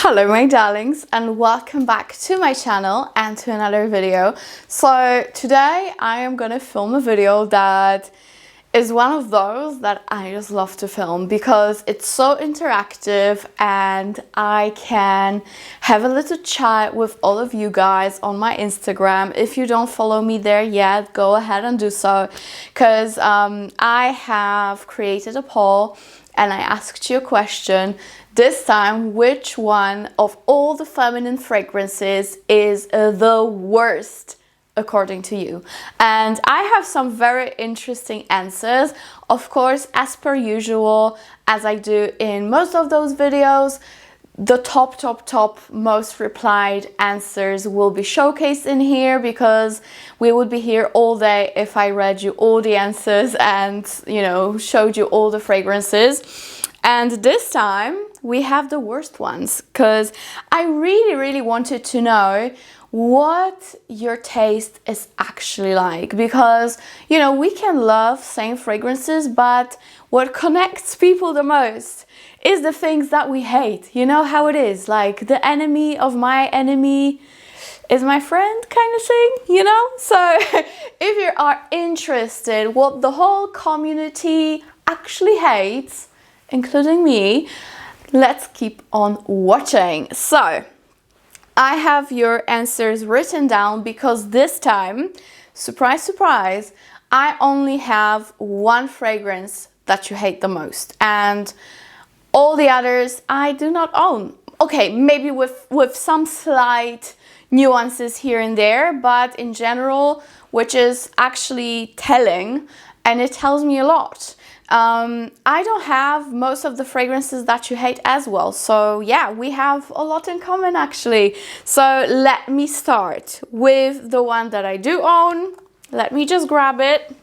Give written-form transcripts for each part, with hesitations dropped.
Hello my darlings, and welcome back to my channel and to another video. So today I am gonna film a video that is one of those that I just love to film because it's so interactive and I can have a little chat with all of you guys on my Instagram. If you don't follow me there yet, go ahead and do so, because I have created a poll and I asked you a question. This time, which one of all the feminine fragrances is the worst according to you? And I have some very interesting answers. Of course, as per usual, as I do in most of those videos, the top most replied answers will be showcased in here, because we would be here all day if I read you all the answers and, you know, showed you all the fragrances. And this time we have the worst ones, because I really wanted to know what your taste is actually like, because, you know, we can love same fragrances, but what connects people the most is the things that we hate. You know how it is, like the enemy of my enemy is my friend kind of thing, you know? So if you are interested what the whole community actually hates, including me, let's keep on watching. So I have your answers written down, because this time, surprise surprise, I only have one fragrance that you hate the most, and all the others I do not own. Okay, maybe with some slight nuances here and there, but in general, which is actually telling, and it tells me a lot. I don't have most of the fragrances that you hate as well. So yeah, we have a lot in common actually. So let me start with the one that I do own. Let me just grab it.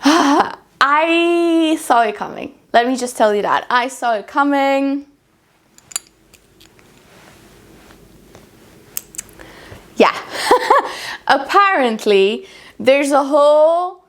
I saw it coming. Let me just tell you that. I saw it coming. Yeah. Apparently, there's a whole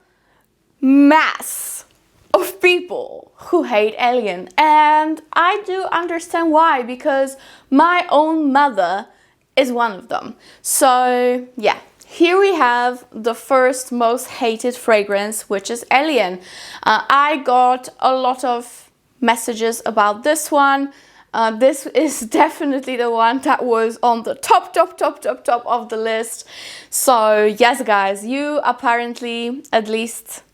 mass of people who hate Alien, and I do understand why, because my own mother is one of them. So yeah, here we have the first most hated fragrance, which is Alien. I got a lot of messages about this one. This is definitely the one that was on the top of the list. So yes guys, you apparently, at least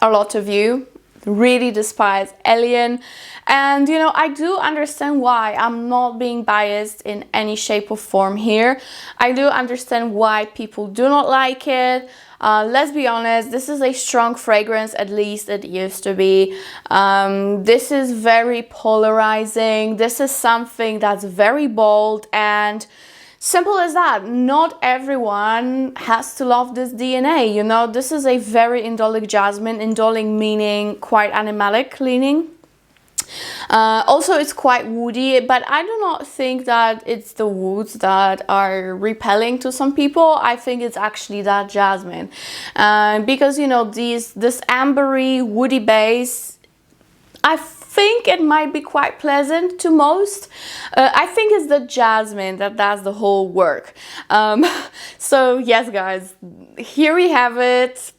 a lot of you, really despise Alien, and you know, I do understand why. I'm not being biased in any shape or form here. I do understand why people do not like it. Let's be honest, this is a strong fragrance, at least it used to be. This is very polarizing. This is something that's very bold, and simple as that. Not everyone has to love this DNA, you know. This is a very indolic jasmine, indolic meaning quite animalic leaning. Also, it's quite woody, but I do not think that it's the woods that are repelling to some people. I think it's actually that jasmine, because, you know, this ambery woody base, I think it might be quite pleasant to most. I think it's the jasmine that does the whole work. So yes guys, here we have it.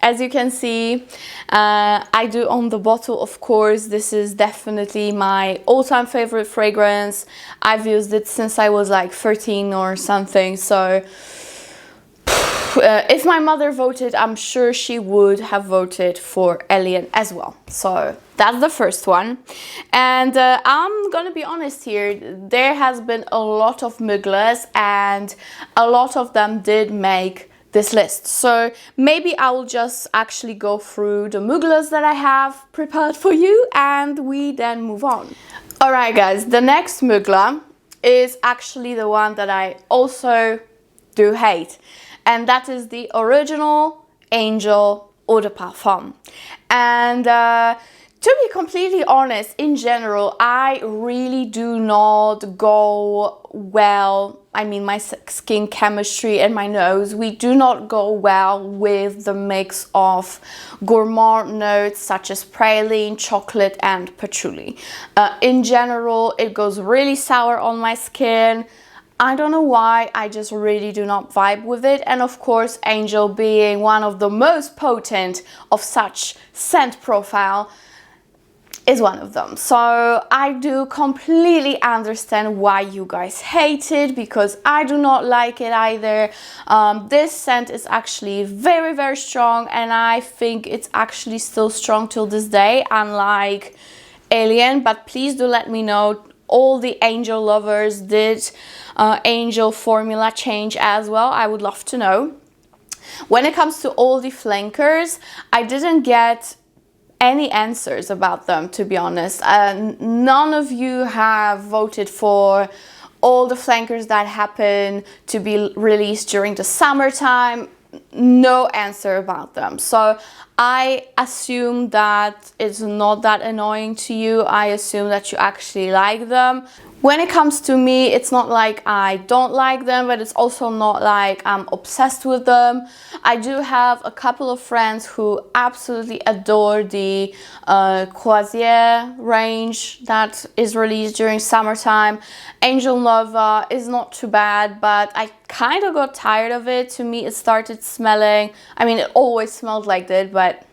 As you can see, I do own the bottle, of course. This is definitely my all-time favorite fragrance. I've used it since I was like 13 or something. So if my mother voted, I'm sure she would have voted for Alien as well. So that's the first one. And I'm gonna be honest here, there has been a lot of Muglers, and a lot of them did make this list. So maybe I will just actually go through the Muglers that I have prepared for you, and we then move on. Alright guys, the next Mugler is actually the one that I also do hate, and that is the original Angel Eau de Parfum. And To be completely honest, in general, I really do not go well. I mean, my skin chemistry and my nose, we do not go well with the mix of gourmand notes such as praline, chocolate and patchouli. In general, it goes really sour on my skin. I don't know why, I just really do not vibe with it. And of course, Angel being one of the most potent of such scent profile is one of them. So I do completely understand why you guys hate it, because I do not like it either. This scent is actually very, very strong, and I think it's actually still strong till this day, unlike Alien. But please do let me know, all the Angel lovers, did Angel formula change as well? I would love to know. When it comes to all the flankers, I didn't get any answers about them, to be honest. None of you have voted for all the flankers that happen to be released during the summertime. No answer about them. So I assume that it's not that annoying to you. I assume that you actually like them. When it comes to me, it's not like I don't like them, but it's also not like I'm obsessed with them. I do have a couple of friends who absolutely adore the Croisière range that is released during summertime. Angel Nova is not too bad, but I kind of got tired of it. To me, it started smelling, I mean, it always smelled like that, but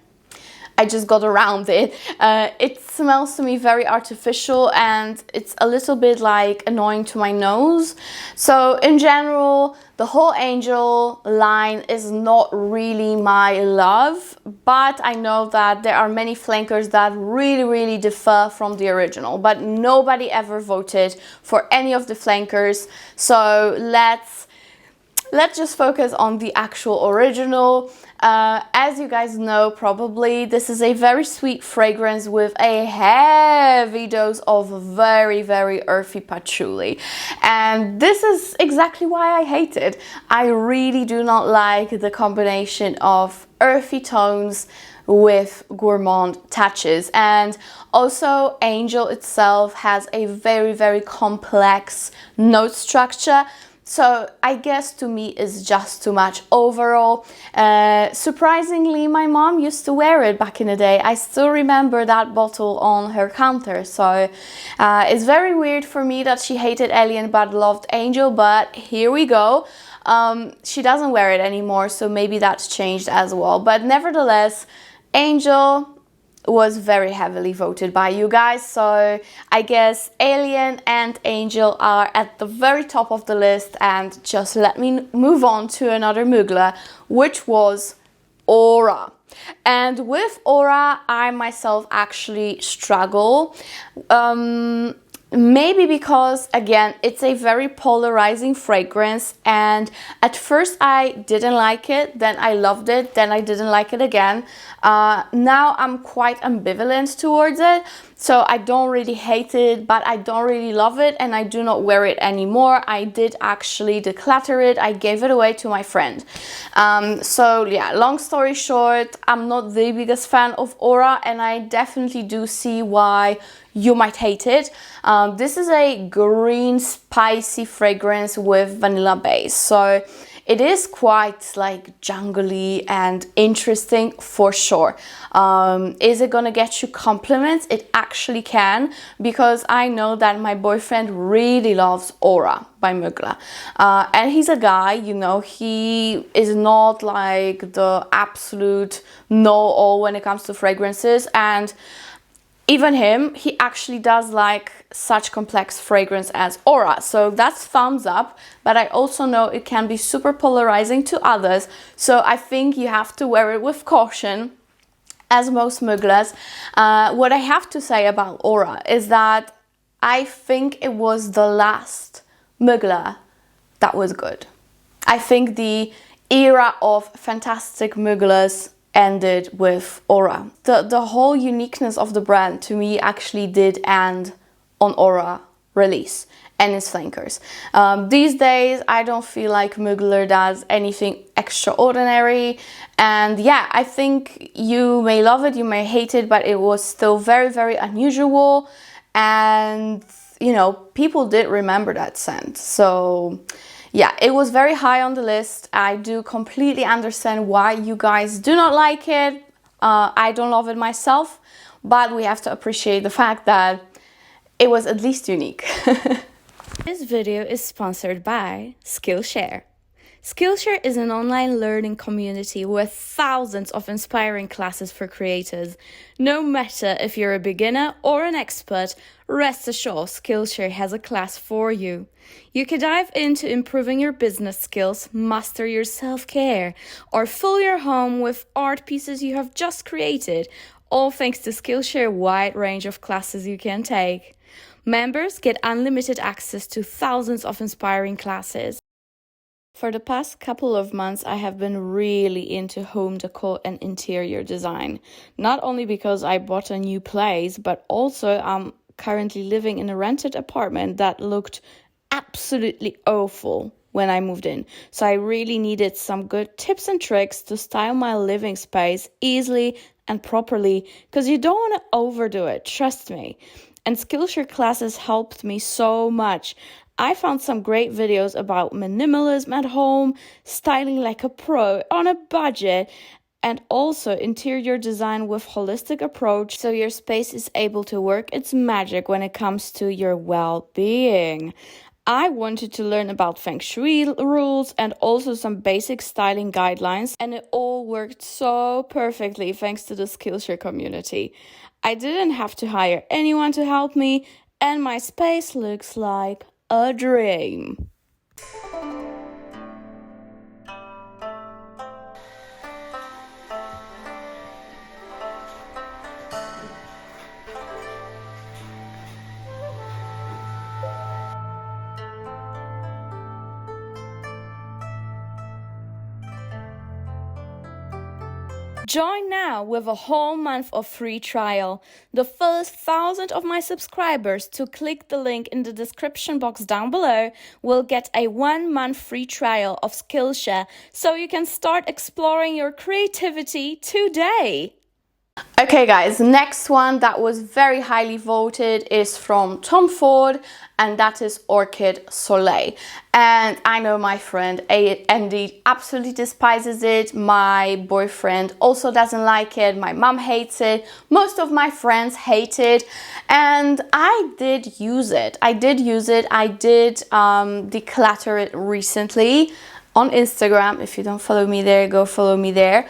I just got around it. It smells to me very artificial, and it's a little bit like annoying to my nose. So in general, the whole Angel line is not really my love, but I know that there are many flankers that really differ from the original, but nobody ever voted for any of the flankers. So let's just focus on the actual original. As you guys know, probably, this is a very sweet fragrance with a heavy dose of very earthy patchouli. And this is exactly why I hate it. I really do not like the combination of earthy tones with gourmand touches. And also, Angel itself has a very complex note structure. So I guess to me it's just too much overall. Surprisingly, my mom used to wear it back in the day. I still remember that bottle on her counter. So it's very weird for me that she hated Alien but loved Angel, but here we go. She doesn't wear it anymore, so maybe that's changed as well. But nevertheless, Angel was very heavily voted by you guys, so I guess Alien and Angel are at the very top of the list. And just let me move on to another Mugler, which was Aura. And with Aura, I myself actually struggle. Maybe because, again, it's a very polarizing fragrance, and at first I didn't like it, then I loved it, then I didn't like it again. Now I'm quite ambivalent towards it, so I don't really hate it, but I don't really love it, and I do not wear it anymore. I did actually declutter it. I gave it away to my friend. So yeah, long story short, I'm not the biggest fan of Aura, and I definitely do see why you might hate it. This is a green spicy fragrance with vanilla base, so it is quite like jungly and interesting for sure. Is it gonna get you compliments? It actually can, because I know that my boyfriend really loves Aura by Mugler. And he's a guy, you know, he is not like the absolute know-all when it comes to fragrances, and even him, he actually does like such complex fragrance as Aura. So that's thumbs up, but I also know it can be super polarizing to others. So I think you have to wear it with caution, as most Muglers. What I have to say about Aura is that I think it was the last Mugler that was good. I think the era of fantastic Muglers ended with Aura. The whole uniqueness of the brand to me actually did end on Aura release and its flankers. These days I don't feel like Mugler does anything extraordinary, and yeah, I think you may love it, you may hate it, but it was still very, very unusual, and you know, people did remember that scent. So yeah, it was very high on the list. I do completely understand why you guys do not like it. I don't love it myself, but we have to appreciate the fact that it was at least unique. This video is sponsored by Skillshare. Skillshare is an online learning community with thousands of inspiring classes for creators. No matter if you're a beginner or an expert, rest assured Skillshare has a class for you. You can dive into improving your business skills, master your self-care, or fill your home with art pieces you have just created, all thanks to Skillshare's wide range of classes you can take. Members get unlimited access to thousands of inspiring classes. For the past couple of months, I have been really into home decor and interior design. Not only because I bought a new place, but also I'm currently living in a rented apartment that looked absolutely awful when I moved in. So I really needed some good tips and tricks to style my living space easily and properly, because you don't want to overdo it, trust me. And Skillshare classes helped me so much. I found some great videos about minimalism at home, styling like a pro on a budget, and also interior design with holistic approach, so your space is able to work its magic when it comes to your well-being. I wanted to learn about Feng Shui rules and also some basic styling guidelines, and it all worked so perfectly thanks to the Skillshare community. I didn't have to hire anyone to help me, and my space looks like a dream. Join now with a whole month of free trial. The first 1,000 of my subscribers to click the link in the description box down below will get a 1 month free trial of Skillshare, so you can start exploring your creativity today. Okay guys, next one that was very highly voted is from Tom Ford, and that is Orchid Soleil. And I know my friend Andy absolutely despises it. My boyfriend also doesn't like it. My mom hates it. Most of my friends hate it. And I did use it. I did declutter it recently on Instagram. If you don't follow me there, go follow me there.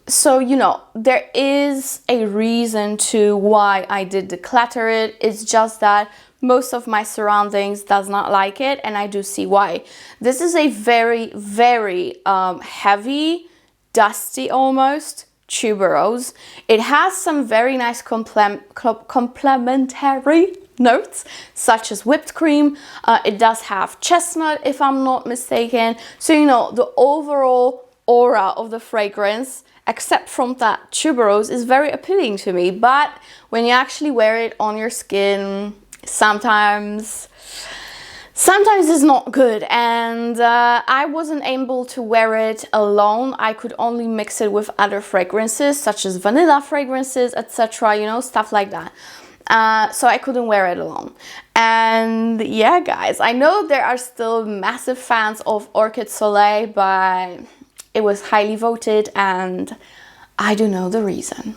So, you know, there is a reason to why I did declutter it. It's just that most of my surroundings does not like it, and I do see why. This is a very, very heavy, dusty almost tuberose. It has some very nice complementary notes such as whipped cream. It does have chestnut, if I'm not mistaken. So, you know, the overall aura of the fragrance, except from that tuberose, is very appealing to me. But when you actually wear it on your skin, sometimes it's not good. And I wasn't able to wear it alone. I could only mix it with other fragrances such as vanilla fragrances, etc., you know, stuff like that. So I couldn't wear it alone. And yeah guys, I know there are still massive fans of Orchid Soleil, but it was highly voted and I do know the reason.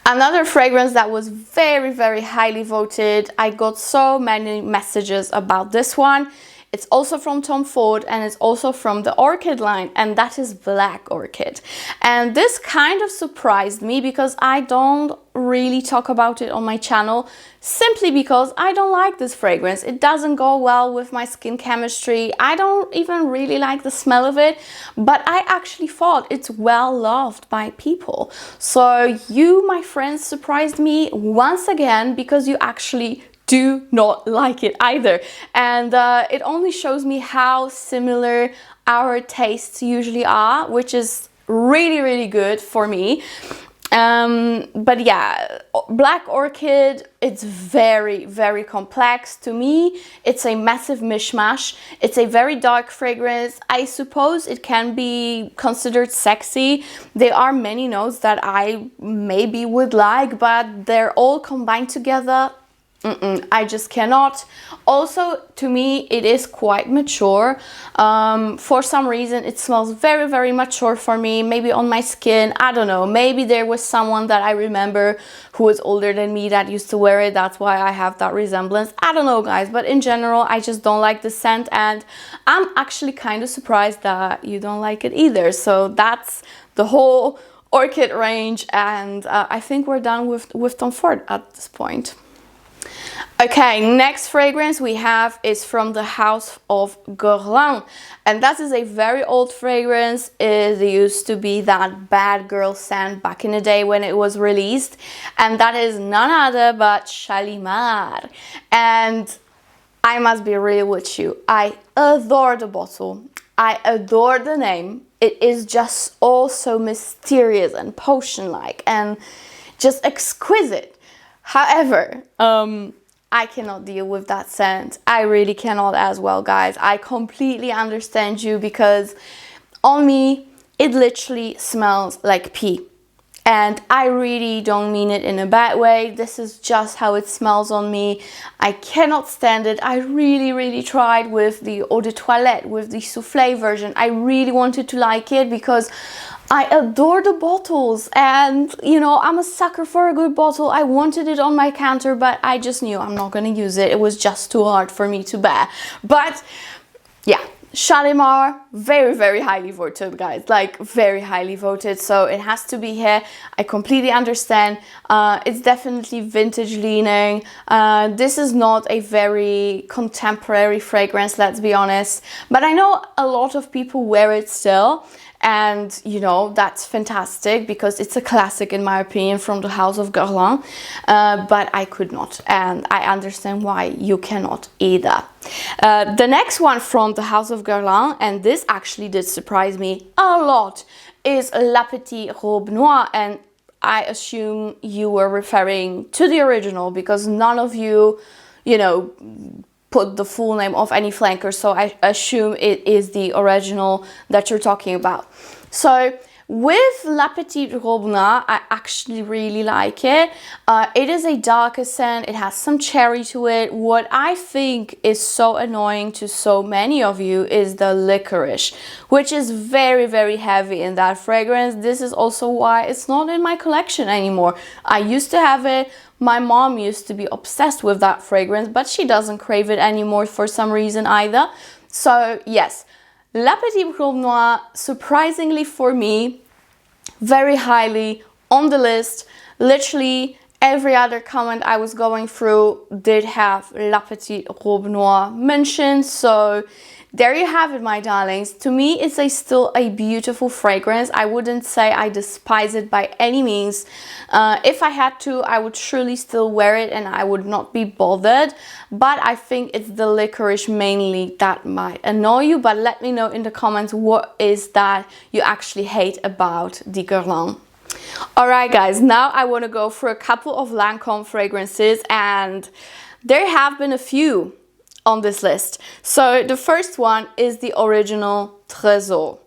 Another fragrance that was very, very highly voted, I got so many messages about this one. It's also from Tom Ford and it's also from the Orchid line, and that is Black Orchid. And this kind of surprised me because I don't really talk about it on my channel, simply because I don't like this fragrance. It doesn't go well with my skin chemistry. I don't even really like the smell of it, but I actually thought it's well loved by people. So you, my friends, surprised me once again because you actually do not like it either. And it only shows me how similar our tastes usually are, which is really, really good for me. But yeah, Black Orchid, it's very, very complex. To me, it's a massive mishmash. It's a very dark fragrance. I suppose it can be considered sexy. There are many notes that I maybe would like, but they're all combined together. I just cannot. Also, to me, it is quite mature. For some reason, it smells very, very mature for me. Maybe on my skin, I don't know. Maybe there was someone that I remember who was older than me that used to wear it. That's why I have that resemblance. I don't know, guys. But in general, I just don't like the scent. And I'm actually kind of surprised that you don't like it either. So that's the whole Orchid range. And I think we're done with Tom Ford at this point. Okay, next fragrance we have is from the house of Guerlain, and that is a very old fragrance. It used to be that bad girl scent back in the day when it was released, and that is none other but Shalimar. And I must be real with you, I adore the bottle, I adore the name. It is just all so mysterious and potion-like and just exquisite. However, I cannot deal with that scent. I really cannot as well, guys. I completely understand you, because on me, it literally smells like pee. And I really don't mean it in a bad way. This is just how it smells on me. I cannot stand it. I really, really tried with the Eau de Toilette, with the soufflé version. I really wanted to like it because I adore the bottles, and you know, I'm a sucker for a good bottle. I wanted it on my counter, but I just knew I'm not gonna use it. It was just too hard for me to bear. But yeah, Shalimar, very, very highly voted, guys, like very highly voted, so it has to be here. I completely understand. It's definitely vintage leaning. This is not a very contemporary fragrance, let's be honest, but I know a lot of people wear it still. And you know, that's fantastic because it's a classic in my opinion from the house of Guerlain, but I could not, and I understand why you cannot either. The next one from the house of Guerlain, and this actually did surprise me a lot, is La Petite Robe Noire, and I assume you were referring to the original because none of you, you know, put the full name of any flanker, so I assume it is the original that you're talking about. So with La Petite Robe Noire, I actually really like it. It is a darker scent, it has some cherry to it. What I think is so annoying to so many of you is the licorice, which is very, very heavy in that fragrance. This is also why it's not in my collection anymore. I used to have it. My mom used to be obsessed with that fragrance, but she doesn't crave it anymore for some reason either. So yes, La Petite Robe Noire, surprisingly for me, very highly on the list. Literally every other comment I was going through did have La Petite Robe Noire mentioned. So there you have it, my darlings. To me, it's still a beautiful fragrance. I wouldn't say I despise it by any means. If I had to, I would surely still wear it and I would not be bothered. But I think it's the licorice mainly that might annoy you. But let me know in the comments what is that you actually hate about the Guerlain. Alright guys, now I want to go through a couple of Lancome fragrances, and there have been a few on this list. So the first one is the original Tresor,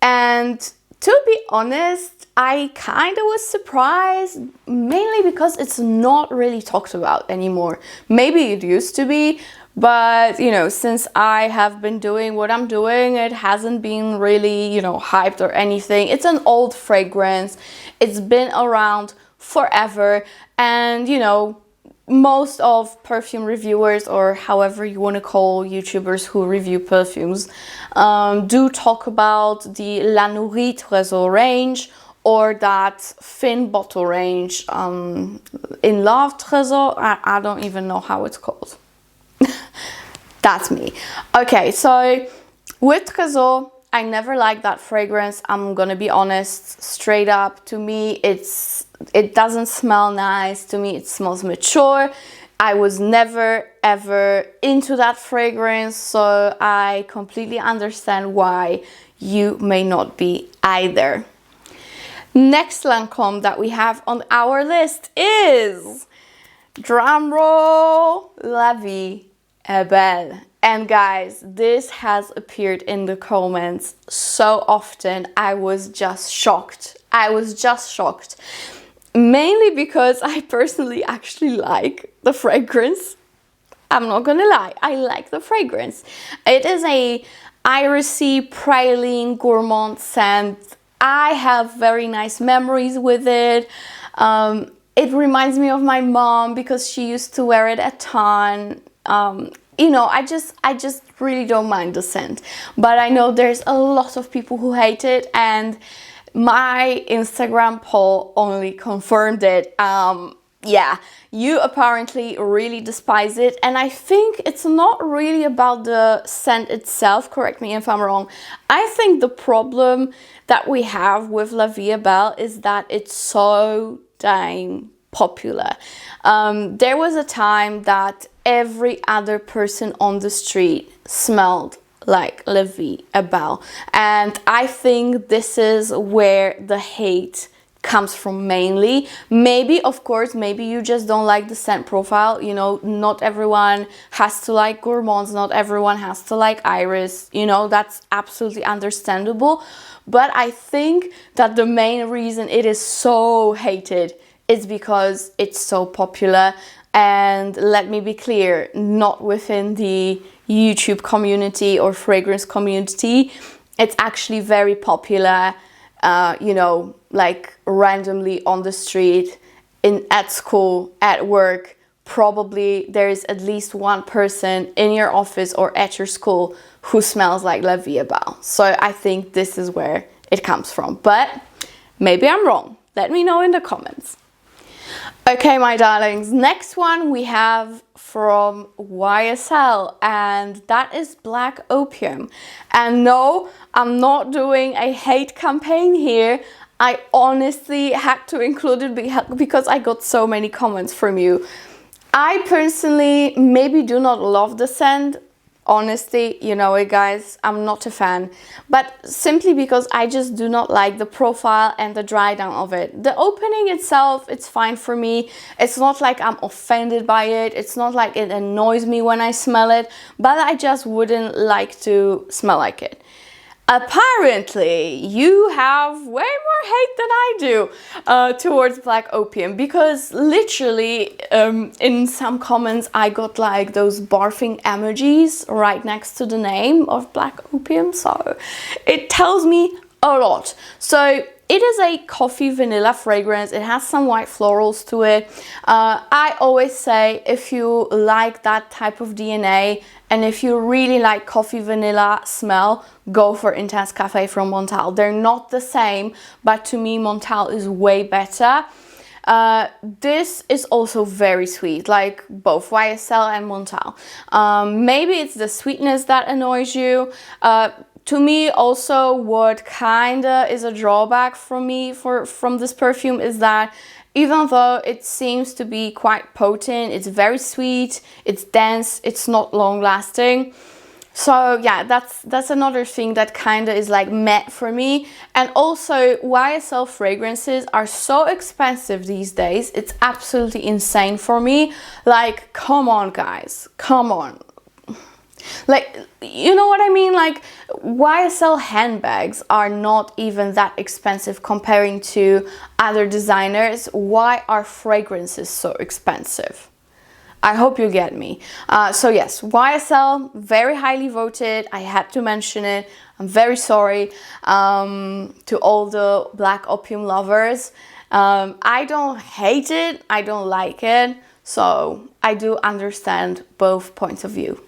and to be honest, I kind of was surprised, mainly because it's not really talked about anymore. Maybe it used to be, but you know, since I have been doing what I'm doing, it hasn't been really, you know, hyped or anything. It's an old fragrance, it's been around forever, and you know, most of perfume reviewers, or however you want to call YouTubers who review perfumes, do talk about the La Nourri Tresor range, or that thin bottle range, In Love Tresor. I don't even know how it's called. That's me. Okay, so with Tresor, I never liked that fragrance. I'm gonna be honest, straight up. To me, it doesn't smell nice. To me, it smells mature. I was never ever into that fragrance, so I completely understand why you may not be either. Next Lancome that we have on our list is, drumroll, Vie Est Belle. And guys, this has appeared in the comments so often. I was just shocked. Mainly because I personally actually like the fragrance. I'm not gonna lie, I like the fragrance. It is a irisy, praline, gourmand scent. I have very nice memories with it. It reminds me of my mom because she used to wear it a ton. You know, I just really don't mind the scent. But I know there's a lot of people who hate it, and my Instagram poll only confirmed it. Yeah, you apparently really despise it, and I think it's not really about the scent itself, correct me if I'm wrong. I think the problem that we have with Vie Est Belle is that it's so dang popular. There was a time that every other person on the street smelled like Vie Est Belle, and I think this is where the hate comes from mainly. Maybe, of course, maybe you just don't like the scent profile. You know, not everyone has to like gourmands, not everyone has to like iris, you know, that's absolutely understandable. But I think that the main reason it is so hated is because it's so popular. And let me be clear, not within the YouTube community or fragrance community. It's actually very popular, you know, like randomly on the street, at school, at work. Probably there is at least one person in your office or at your school who smells like Vie Est Belle. So I think this is where it comes from. But maybe I'm wrong. Let me know in the comments. Okay, my darlings, next one we have from YSL, and that is Black Opium. And no, I'm not doing a hate campaign here. I honestly had to include it because I got so many comments from you. I personally maybe do not love the scent. Honestly, you know it, guys, I'm not a fan, but simply because I just do not like the profile and the dry down of it. The opening itself, it's fine for me. It's not like I'm offended by it. It's not like it annoys me when I smell it, but I just wouldn't like to smell like it. Apparently, you have way more hate than I do towards Black Opium, because literally in some comments I got like those barfing emojis right next to the name of Black Opium, so it tells me a lot. So it is a coffee vanilla fragrance. It has some white florals to it. I always say, if you like that type of DNA and if you really like coffee vanilla smell, go for Intense Cafe from Montale. They're not the same, but to me Montale is way better. This is also very sweet, like both YSL and Montale. Maybe it's the sweetness that annoys you. To me also, what kinda is a drawback from this perfume is that even though it seems to be quite potent, it's very sweet, it's dense, it's not long lasting. So yeah, that's another thing that kinda is like meh for me. And also, YSL fragrances are so expensive these days, it's absolutely insane for me. Like, come on guys, come on. Like, you know what I mean? Like, YSL handbags are not even that expensive comparing to other designers. Why are fragrances so expensive? I hope you get me. So yes, YSL, very highly voted. I had to mention it. I'm very sorry to all the Black Opium lovers. I don't hate it. I don't like it. So I do understand both points of view.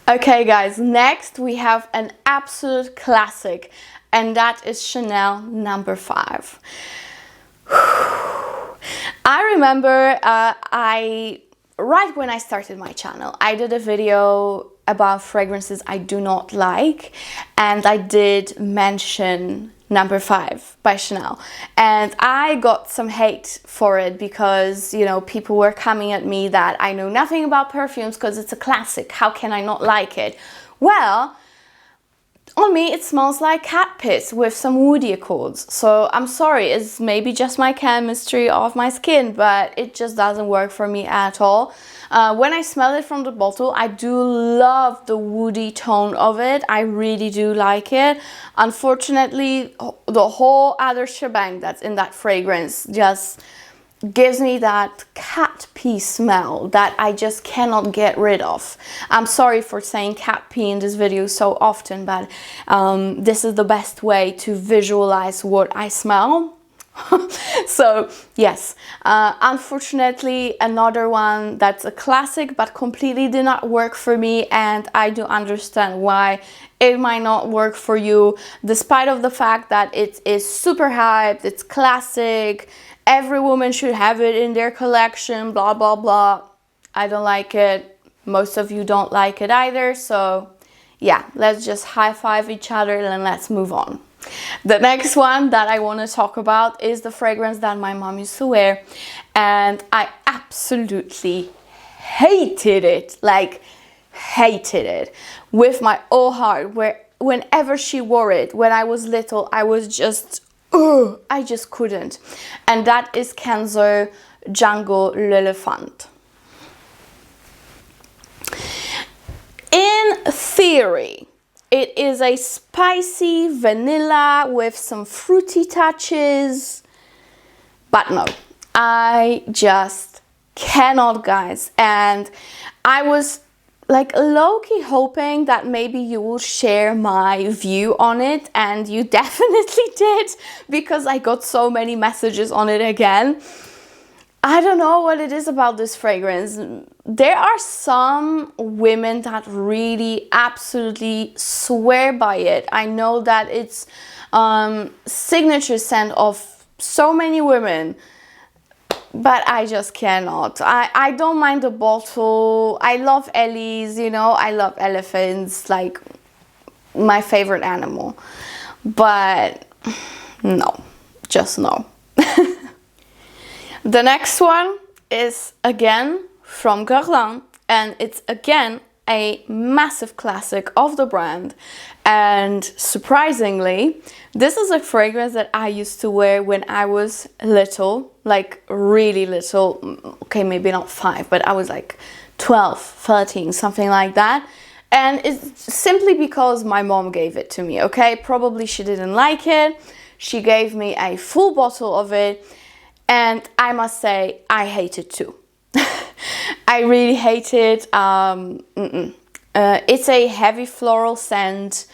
Okay guys, next we have an absolute classic, and that is Chanel No. 5. I remember right when I started my channel, I did a video about fragrances I do not like, and I did mention No. 5 by Chanel, and I got some hate for it because, you know, people were coming at me that I know nothing about perfumes because it's a classic, how can I not like it? Well, on me it smells like cat piss with some woody accords. So I'm sorry, it's maybe just my chemistry of my skin, but it just doesn't work for me at all. When I smell it from the bottle, I do love the woody tone of it. I really do like it. Unfortunately, the whole other shebang that's in that fragrance just gives me that cat pee smell that I just cannot get rid of. I'm sorry for saying cat pee in this video so often, but this is the best way to visualize what I smell. So yes, unfortunately another one that's a classic but completely did not work for me, and I do understand why it might not work for you, despite of the fact that it is super hyped, it's classic, every woman should have it in their collection, blah blah blah. I don't like it, most of you don't like it either, so yeah, let's just high five each other and let's move on. The next one that I want to talk about is the fragrance that my mom used to wear, and I absolutely hated it, like hated it with my whole heart. Whenever she wore it when I was little, I was just, I just couldn't. And that is Kenzo Django L'Elephant. In theory, it is a spicy vanilla with some fruity touches, but no, I just cannot, guys. And I was like low-key hoping that maybe you will share my view on it, and you definitely did, because I got so many messages on it again. I don't know what it is about this fragrance. There are some women that really absolutely swear by it. I know that it's signature scent of so many women, but I just cannot. I don't mind the bottle. I love Ellies, you know, I love elephants, like my favorite animal. But no, just no. The next one is again from Guerlain, and it's again a massive classic of the brand. And surprisingly, this is a fragrance that I used to wear when I was little, like really little. Okay, maybe not 5, but I was like 12, 13, something like that. And it's simply because my mom gave it to me, okay? Probably she didn't like it. She gave me a full bottle of it, and I must say, I hate it too. I really hate it. It's a heavy floral scent.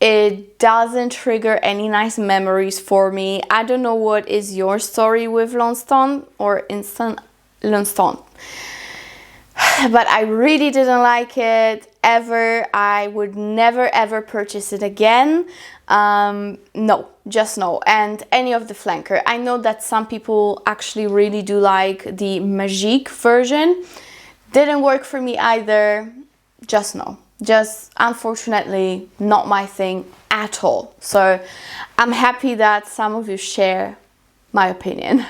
It doesn't trigger any nice memories for me. I don't know what is your story with Lancome or Instant Lancome, but I really didn't like it ever. I would never ever purchase it again. No, just no. And any of the flanker. I know that some people actually really do like the Magique version. Didn't work for me either. Just no. Just unfortunately not my thing at all. So I'm happy that some of you share my opinion.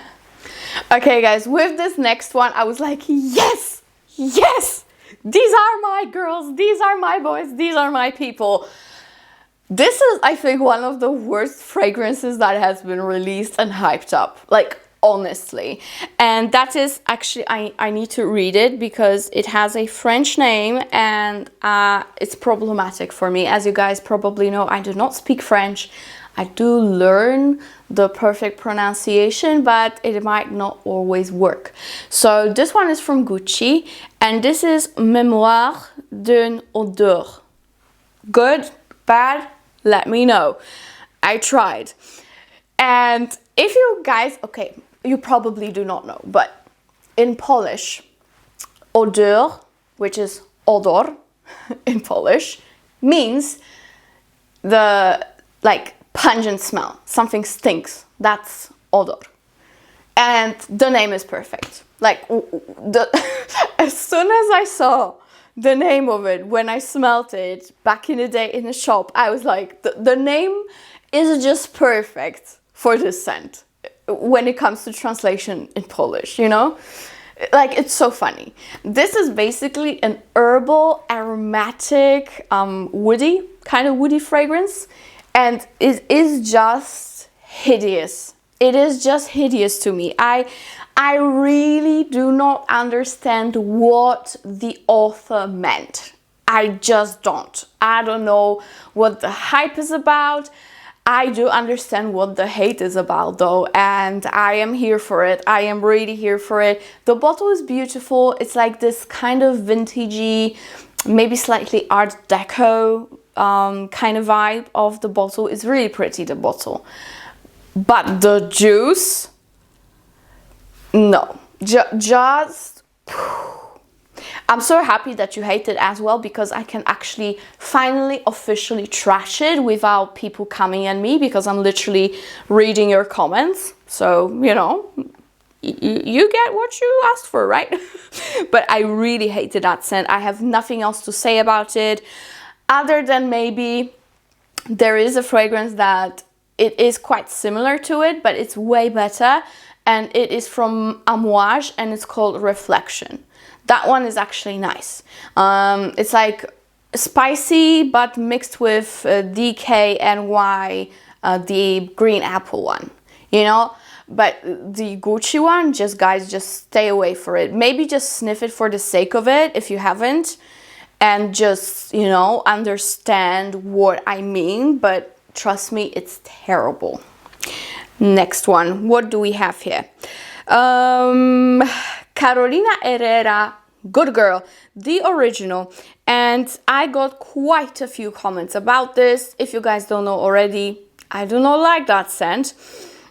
Okay guys, with this next one I was like, yes, yes, these are my girls, these are my boys, these are my people. This is, I think, one of the worst fragrances that has been released and hyped up, like honestly. And that is actually, I need to read it because it has a French name, and it's problematic for me. As you guys probably know, I do not speak French. I do learn the perfect pronunciation, but it might not always work. So this one is from Gucci, and this is Memoire d'une Odeur. Good, bad, let me know. I tried. And if you guys, okay, you probably do not know, but in Polish, Odeur, which is odor in Polish, means the, like, pungent smell. Something stinks. That's odor. And the name is perfect. Like, as soon as I saw the name of it, when I smelled it back in the day in the shop, I was like, the name is just perfect for this scent when it comes to translation in Polish, you know? Like, it's so funny. This is basically an herbal, aromatic, woody kind of woody fragrance, and it is just hideous. It is just hideous to me. I really do not understand what the author meant. I just don't. I don't know what the hype is about. I do understand what the hate is about though, and I am here for it. I am really here for it. The bottle is beautiful. It's like this kind of vintagey, maybe slightly art deco kind of vibe of the bottle. It's really pretty, the bottle. But the juice, no, just, I'm so happy that you hate it as well, because I can actually finally officially trash it without people coming at me, because I'm literally reading your comments. So, you know, you get what you asked for, right? But I really hated that scent. I have nothing else to say about it, other than maybe there is a fragrance that it is quite similar to it, but it's way better, and it is from Amouage, and it's called Reflection. That one is actually nice. It's like spicy, but mixed with DKNY, the green apple one, you know? But the Gucci one, just guys, just stay away for it. Maybe just sniff it for the sake of it, if you haven't, and just, you know, understand what I mean, but trust me, it's terrible. Next one, what do we have here? Carolina Herrera, Good Girl, the original. And I got quite a few comments about this. If you guys don't know already, I do not like that scent.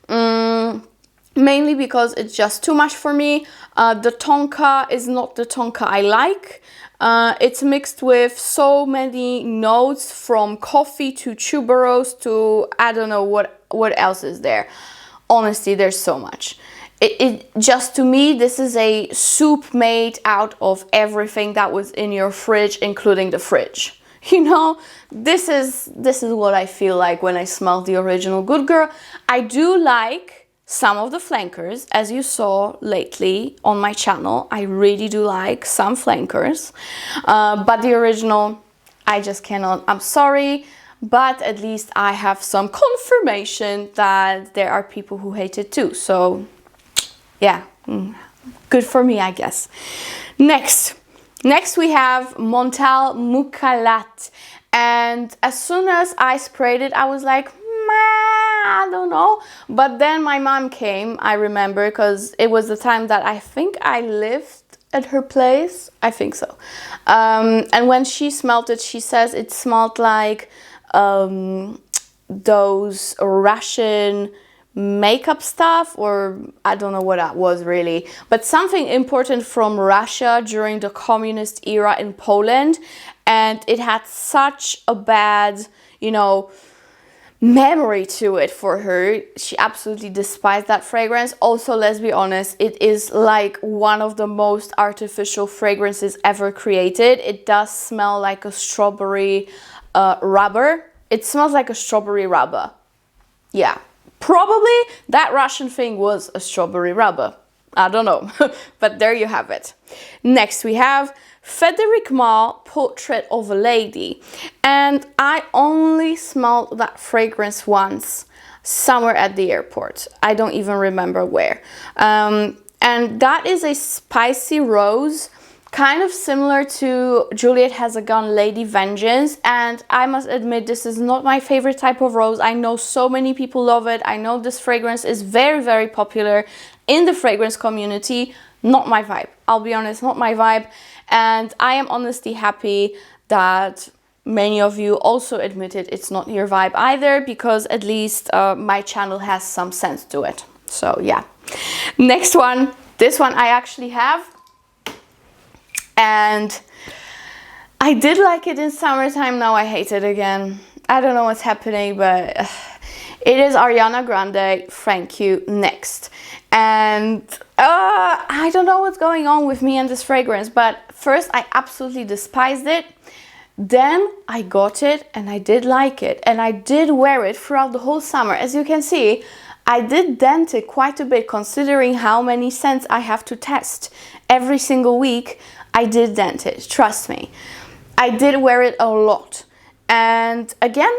Mainly because it's just too much for me. The tonka is not the tonka I like. It's mixed with so many notes, from coffee to tuberose to I don't know what else is there. Honestly, there's so much. It just, to me, this is a soup made out of everything that was in your fridge, including the fridge. You know, this is what I feel like when I smell the original Good Girl. I do like some of the flankers, as you saw lately on my channel. I really do like some flankers, but the original, I just cannot. I'm sorry, but at least I have some confirmation that there are people who hate it too. So yeah, good for me, I guess. Next we have Montale Mukhalat, and as soon as I sprayed it, I was like, I don't know. But then my mom came, I remember, because it was the time that I think I lived at her place. I think so. And when she smelled it, she says it smelled like those Russian makeup stuff, or I don't know what that was really, but something important from Russia during the communist era in Poland. And it had such a bad, you know, memory to it for her. She absolutely despised that fragrance. Also, let's be honest, it is like one of the most artificial fragrances ever created. It does smell like a strawberry rubber. It smells like a strawberry rubber. Yeah, probably that Russian thing was a strawberry rubber. I don't know, but there you have it. Next we have Federic Portrait of a Lady, and I only smelled that fragrance once, somewhere at the airport. I don't even remember where. And that is a spicy rose, kind of similar to Juliet Has a Gun Lady Vengeance. And I must admit, this is not my favorite type of rose. I know so many people love it. I know this fragrance is very, very popular in the fragrance community. Not my vibe. I'll be honest, not my vibe. And I am honestly happy that many of you also admitted it's not your vibe either, because at least my channel has some sense to it. So yeah. Next one. This one I actually have. And I did like it in summertime. Now I hate it again. I don't know what's happening, but it is Ariana Grande, Thank You, Next. And I don't know what's going on with me and this fragrance, but first I absolutely despised it. Then I got it and I did like it, and I did wear it throughout the whole summer. As you can see, I did dent it quite a bit, considering how many scents I have to test every single week. I did dent it, trust me. I did wear it a lot. And again,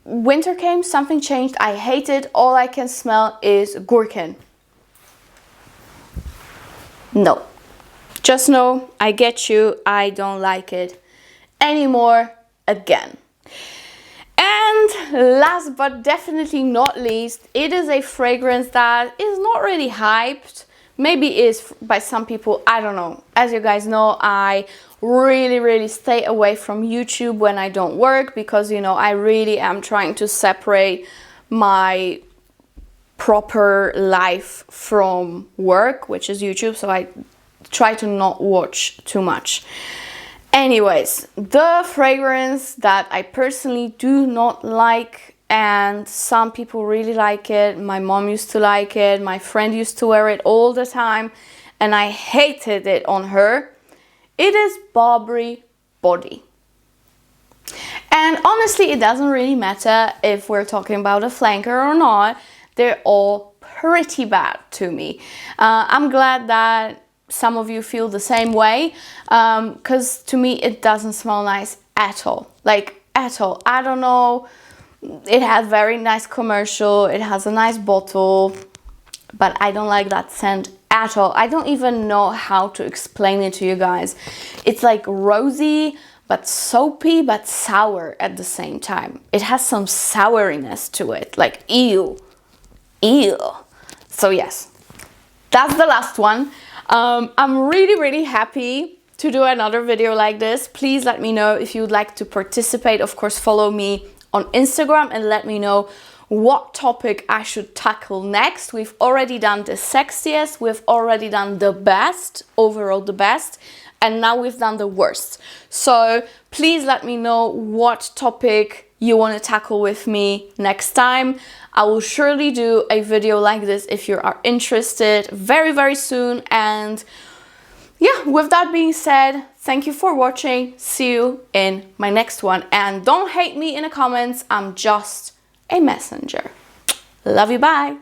winter came, something changed. I hate it. All I can smell is gherkin. No. Just know, I get you. I don't like it anymore again. And last but definitely not least, it is a fragrance that is not really hyped. Maybe is by some people, I don't know. As you guys know, I really stay away from YouTube when I don't work, because, you know, I really am trying to separate my proper life from work, which is YouTube, so I try to not watch too much. Anyways, the fragrance that I personally do not like, and some people really like it. My mom used to like it, my friend used to wear it all the time, and I hated it on her. It is Barbri Body. And honestly, it doesn't really matter if we're talking about a flanker or not. They're all pretty bad to me. I'm glad that some of you feel the same way, because to me it doesn't smell nice at all. Like, at all. I don't know. It has very nice commercial. It has a nice bottle. But I don't like that scent at all. I don't even know how to explain it to you guys. It's like rosy, but soapy, but sour at the same time. It has some souriness to it. Like, ew. Ew. So yes, that's the last one. I'm really happy to do another video like this. Please let me know if you would like to participate. Of course, follow me on Instagram and let me know what topic I should tackle next. We've already done the sexiest, we've already done the best, overall the best, and now we've done the worst. So please let me know what topic you want to tackle with me next time. I will surely do a video like this if you are interested very soon. And yeah, with that being said, thank you for watching. See you in my next one. And don't hate me in the comments. I'm just a messenger. Love you, bye.